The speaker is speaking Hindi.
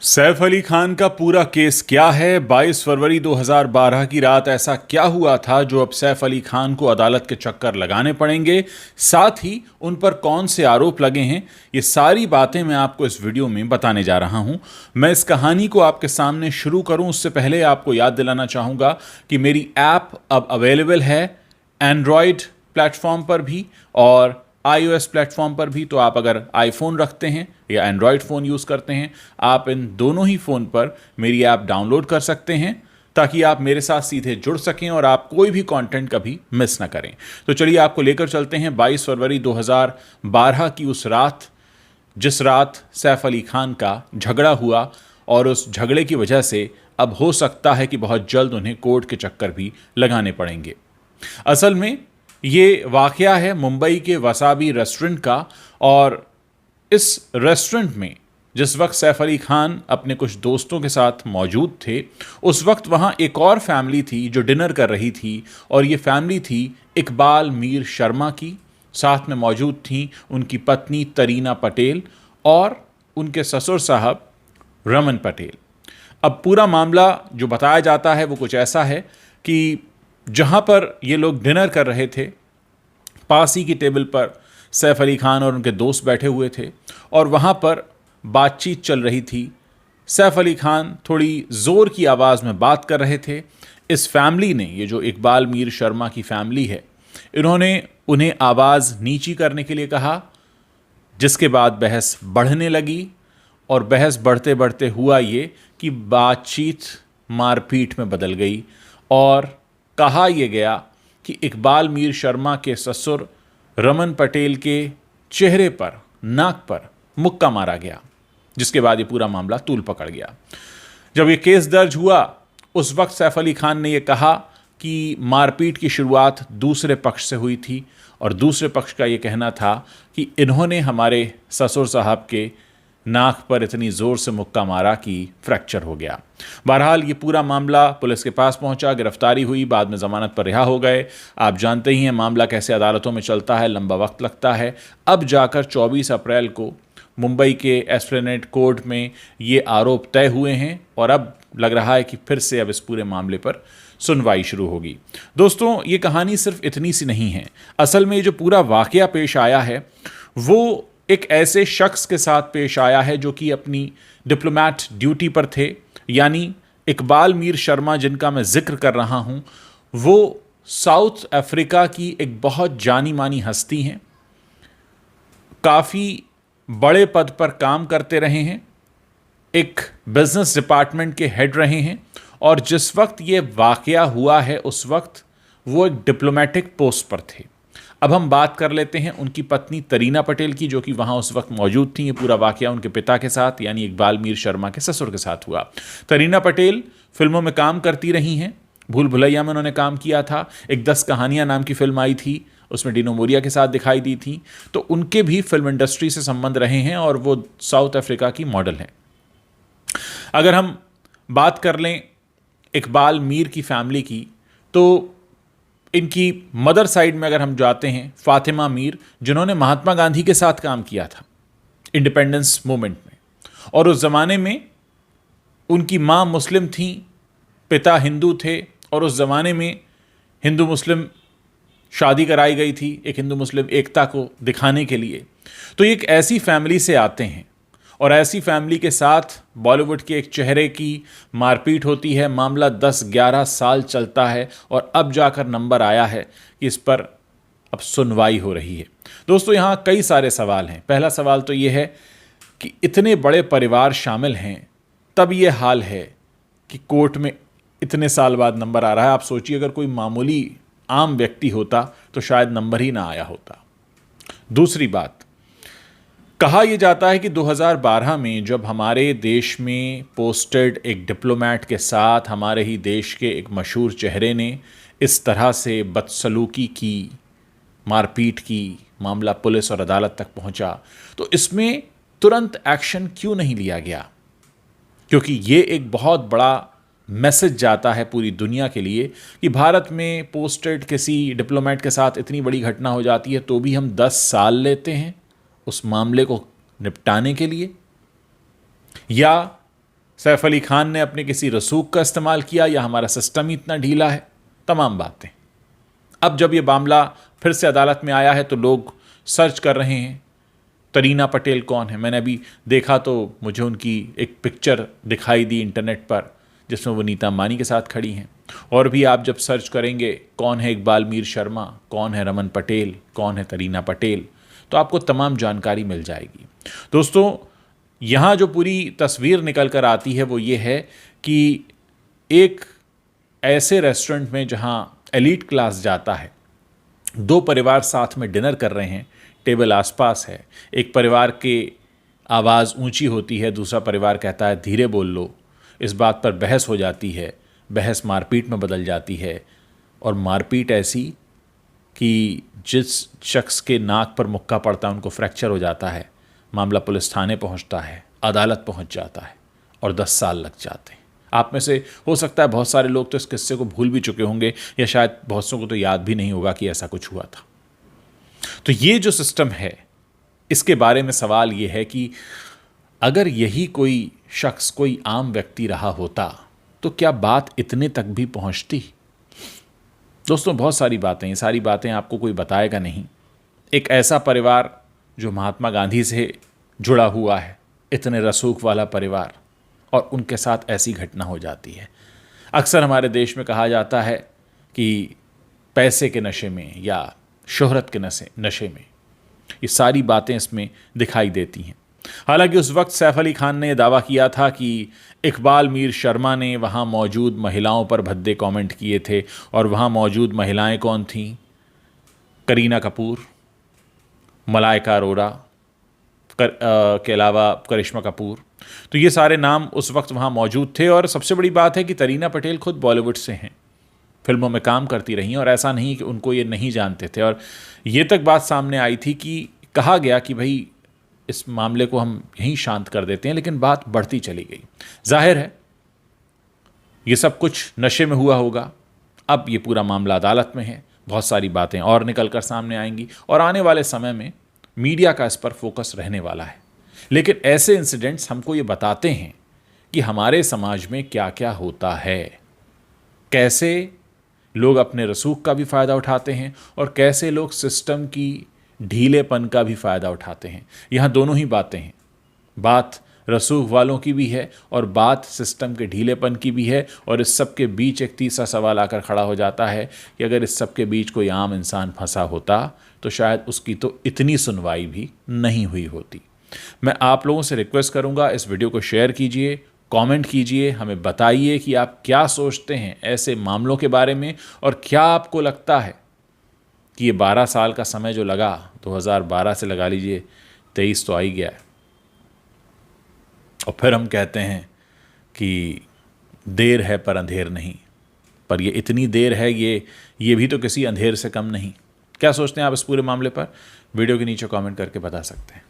सैफ अली खान का पूरा केस क्या है? 22 फरवरी 2012 की रात ऐसा क्या हुआ था जो अब सैफ अली खान को अदालत के चक्कर लगाने पड़ेंगे? साथ ही उन पर कौन से आरोप लगे हैं? ये सारी बातें मैं आपको इस वीडियो में बताने जा रहा हूं। मैं इस कहानी को आपके सामने शुरू करूं उससे पहले आपको याद दिलाना चाहूंगा कि मेरी ऐप अब अवेलेबल है एंड्रॉयड प्लेटफॉर्म पर भी और iOS प्लेटफॉर्म पर भी। तो आप अगर आईफोन रखते हैं या एंड्रॉयड फ़ोन यूज़ करते हैं, आप इन दोनों ही फ़ोन पर मेरी ऐप डाउनलोड कर सकते हैं ताकि आप मेरे साथ सीधे जुड़ सकें और आप कोई भी कंटेंट कभी मिस ना करें। तो चलिए आपको लेकर चलते हैं 22 फरवरी 2012 की उस रात, जिस रात सैफ अली खान का झगड़ा हुआ और उस झगड़े की वजह से अब हो सकता है कि बहुत जल्द उन्हें कोर्ट के चक्कर भी लगाने पड़ेंगे। असल में ये वाकया है मुंबई के वसाबी रेस्टोरेंट का। और इस रेस्टोरेंट में जिस वक्त सैफ अली खान अपने कुछ दोस्तों के साथ मौजूद थे, उस वक्त वहाँ एक और फैमिली थी जो डिनर कर रही थी, और ये फैमिली थी इकबाल मीर शर्मा की। साथ में मौजूद थी उनकी पत्नी तरीना पटेल और उनके ससुर साहब रमन पटेल। अब पूरा मामला जो बताया जाता है वो कुछ ऐसा है कि जहाँ पर ये लोग डिनर कर रहे थे, पास ही की टेबल पर सैफ अली खान और उनके दोस्त बैठे हुए थे और वहाँ पर बातचीत चल रही थी। सैफ अली खान थोड़ी ज़ोर की आवाज़ में बात कर रहे थे। इस फैमिली ने, ये जो इकबाल मीर शर्मा की फैमिली है, इन्होंने उन्हें आवाज़ नीची करने के लिए कहा, जिसके बाद बहस बढ़ने लगी। और बहस बढ़ते बढ़ते हुआ ये कि बातचीत मारपीट में बदल गई और कहा यह गया कि इकबाल मीर शर्मा के ससुर रमन पटेल के चेहरे पर, नाक पर मुक्का मारा गया, जिसके बाद ये पूरा मामला तूल पकड़ गया। जब ये केस दर्ज हुआ उस वक्त सैफ अली खान ने यह कहा कि मारपीट की शुरुआत दूसरे पक्ष से हुई थी और दूसरे पक्ष का ये कहना था कि इन्होंने हमारे ससुर साहब के नाक पर इतनी ज़ोर से मुक्का मारा कि फ्रैक्चर हो गया। बहरहाल ये पूरा मामला पुलिस के पास पहुंचा, गिरफ्तारी हुई, बाद में ज़मानत पर रिहा हो गए। आप जानते ही हैं मामला कैसे अदालतों में चलता है, लंबा वक्त लगता है। अब जाकर 24 अप्रैल को मुंबई के एस्प्लेनेड कोर्ट में ये आरोप तय हुए हैं और अब लग रहा है कि फिर से अब इस पूरे मामले पर सुनवाई शुरू होगी। दोस्तों, ये कहानी सिर्फ इतनी सी नहीं है। असल में ये जो पूरा वाकया पेश आया है वो एक ऐसे शख्स के साथ पेश आया है जो कि अपनी डिप्लोमेट ड्यूटी पर थे, यानी इकबाल मीर शर्मा जिनका मैं जिक्र कर रहा हूं, वो साउथ अफ्रीका की एक बहुत जानी मानी हस्ती हैं, काफ़ी बड़े पद पर काम करते रहे हैं, एक बिजनेस डिपार्टमेंट के हेड रहे हैं, और जिस वक्त ये वाकया हुआ है उस वक्त वो एक डिप्लोमेटिक पोस्ट पर थे। अब हम बात कर लेते हैं उनकी पत्नी तरीना पटेल की, जो कि वहाँ उस वक्त मौजूद थी। ये पूरा वाकया उनके पिता के साथ, यानी इकबाल मीर शर्मा के ससुर के साथ हुआ। तरीना पटेल फिल्मों में काम करती रही हैं। भूल भुलैया में उन्होंने काम किया था। एक 10 कहानियाँ नाम की फिल्म आई थी, उसमें डिनो मोरिया के साथ दिखाई दी थी। तो उनके भी फिल्म इंडस्ट्री से संबंध रहे हैं और वो साउथ अफ्रीका की मॉडल हैं। अगर हम बात कर लें इकबाल मीर की फैमिली की, तो इनकी मदर साइड में अगर हम जाते हैं, फातिमा मीर, जिन्होंने महात्मा गांधी के साथ काम किया था इंडिपेंडेंस मूवमेंट में, और उस ज़माने में उनकी माँ मुस्लिम थी, पिता हिंदू थे, और उस ज़माने में हिंदू मुस्लिम शादी कराई गई थी एक हिंदू मुस्लिम एकता को दिखाने के लिए। तो ये एक ऐसी फैमिली से आते हैं और ऐसी फैमिली के साथ बॉलीवुड के एक चेहरे की मारपीट होती है। मामला 10-11 साल चलता है और अब जाकर नंबर आया है कि इस पर अब सुनवाई हो रही है। दोस्तों, यहाँ कई सारे सवाल हैं। पहला सवाल तो ये है कि इतने बड़े परिवार शामिल हैं, तब ये हाल है कि कोर्ट में इतने साल बाद नंबर आ रहा है। आप सोचिए, अगर कोई मामूली आम व्यक्ति होता तो शायद नंबर ही ना आया होता। दूसरी बात, कहा यह जाता है कि 2012 में जब हमारे देश में पोस्टेड एक डिप्लोमेट के साथ हमारे ही देश के एक मशहूर चेहरे ने इस तरह से बदसलूकी की, मारपीट की, मामला पुलिस और अदालत तक पहुंचा, तो इसमें तुरंत एक्शन क्यों नहीं लिया गया? क्योंकि ये एक बहुत बड़ा मैसेज जाता है पूरी दुनिया के लिए कि भारत में पोस्टेड किसी डिप्लोमेट के साथ इतनी बड़ी घटना हो जाती है तो भी हम 10 साल लेते हैं उस मामले को निपटाने के लिए। या सैफ अली खान ने अपने किसी रसूख का इस्तेमाल किया या हमारा सिस्टम ही इतना ढीला है? तमाम बातें। अब जब ये मामला फिर से अदालत में आया है तो लोग सर्च कर रहे हैं तरीना पटेल कौन है। मैंने अभी देखा तो मुझे उनकी एक पिक्चर दिखाई दी इंटरनेट पर जिसमें वो नीता अंबानी के साथ खड़ी हैं। और भी आप जब सर्च करेंगे कौन है इकबाल मीर शर्मा, कौन है रमन पटेल, कौन है तरीना पटेल, तो आपको तमाम जानकारी मिल जाएगी। दोस्तों, यहाँ जो पूरी तस्वीर निकल कर आती है वो ये है कि एक ऐसे रेस्टोरेंट में जहाँ एलीट क्लास जाता है, दो परिवार साथ में डिनर कर रहे हैं, टेबल आसपास है, एक परिवार की आवाज़ ऊंची होती है, दूसरा परिवार कहता है धीरे बोल लो। इस बात पर बहस हो जाती है, बहस मारपीट में बदल जाती है, और मारपीट ऐसी कि जिस शख्स के नाक पर मुक्का पड़ता है उनको फ्रैक्चर हो जाता है। मामला पुलिस थाने पहुंचता है, अदालत पहुंच जाता है और 10 साल लग जाते हैं। आप में से हो सकता है बहुत सारे लोग तो इस किस्से को भूल भी चुके होंगे, या शायद बहुत सौ को तो याद भी नहीं होगा कि ऐसा कुछ हुआ था। तो ये जो सिस्टम है, इसके बारे में सवाल ये है कि अगर यही कोई शख्स, कोई आम व्यक्ति रहा होता तो क्या बात इतने तक भी पहुंचती? दोस्तों, बहुत सारी बातें, ये सारी बातें आपको कोई बताएगा नहीं। एक ऐसा परिवार जो महात्मा गांधी से जुड़ा हुआ है, इतने रसूख वाला परिवार, और उनके साथ ऐसी घटना हो जाती है। अक्सर हमारे देश में कहा जाता है कि पैसे के नशे में या शोहरत के नशे में ये सारी बातें इसमें दिखाई देती हैं। हालांकि उस वक्त सैफ अली खान ने दावा किया था कि इकबाल मीर शर्मा ने वहाँ मौजूद महिलाओं पर भद्दे कमेंट किए थे, और वहाँ मौजूद महिलाएं कौन थीं? करीना कपूर, मलाइका अरोड़ा के अलावा करिश्मा कपूर। तो ये सारे नाम उस वक्त वहाँ मौजूद थे। और सबसे बड़ी बात है कि तरीना पटेल खुद बॉलीवुड से हैं, फिल्मों में काम करती रही, और ऐसा नहीं कि उनको ये नहीं जानते थे। और ये तक बात सामने आई थी कि कहा गया कि भाई इस मामले को हम यहीं शांत कर देते हैं, लेकिन बात बढ़ती चली गई। जाहिर है ये सब कुछ नशे में हुआ होगा। अब ये पूरा मामला अदालत में है, बहुत सारी बातें और निकल कर सामने आएंगी, और आने वाले समय में मीडिया का इस पर फोकस रहने वाला है। लेकिन ऐसे इंसिडेंट्स हमको ये बताते हैं कि हमारे समाज में क्या क्या होता है, कैसे लोग अपने रसूख का भी फ़ायदा उठाते हैं और कैसे लोग सिस्टम की ढीलेपन का भी फ़ायदा उठाते हैं। यहाँ दोनों ही बातें हैं, बात रसूख वालों की भी है और बात सिस्टम के ढीलेपन की भी है। और इस सब के बीच एक तीसरा सवाल आकर खड़ा हो जाता है कि अगर इस सब के बीच कोई आम इंसान फंसा होता तो शायद उसकी तो इतनी सुनवाई भी नहीं हुई होती। मैं आप लोगों से रिक्वेस्ट करूंगा, इस वीडियो को शेयर कीजिए, कमेंट कीजिए, हमें बताइए कि आप क्या सोचते हैं ऐसे मामलों के बारे में, और क्या आपको लगता है कि ये 12 साल का समय जो लगा, 2012 से लगा लीजिए 23 तो आ ही गया है, और फिर हम कहते हैं कि देर है पर अंधेर नहीं। पर ये इतनी देर है, ये भी तो किसी अंधेर से कम नहीं। क्या सोचते हैं आप इस पूरे मामले पर? वीडियो के नीचे कमेंट करके बता सकते हैं।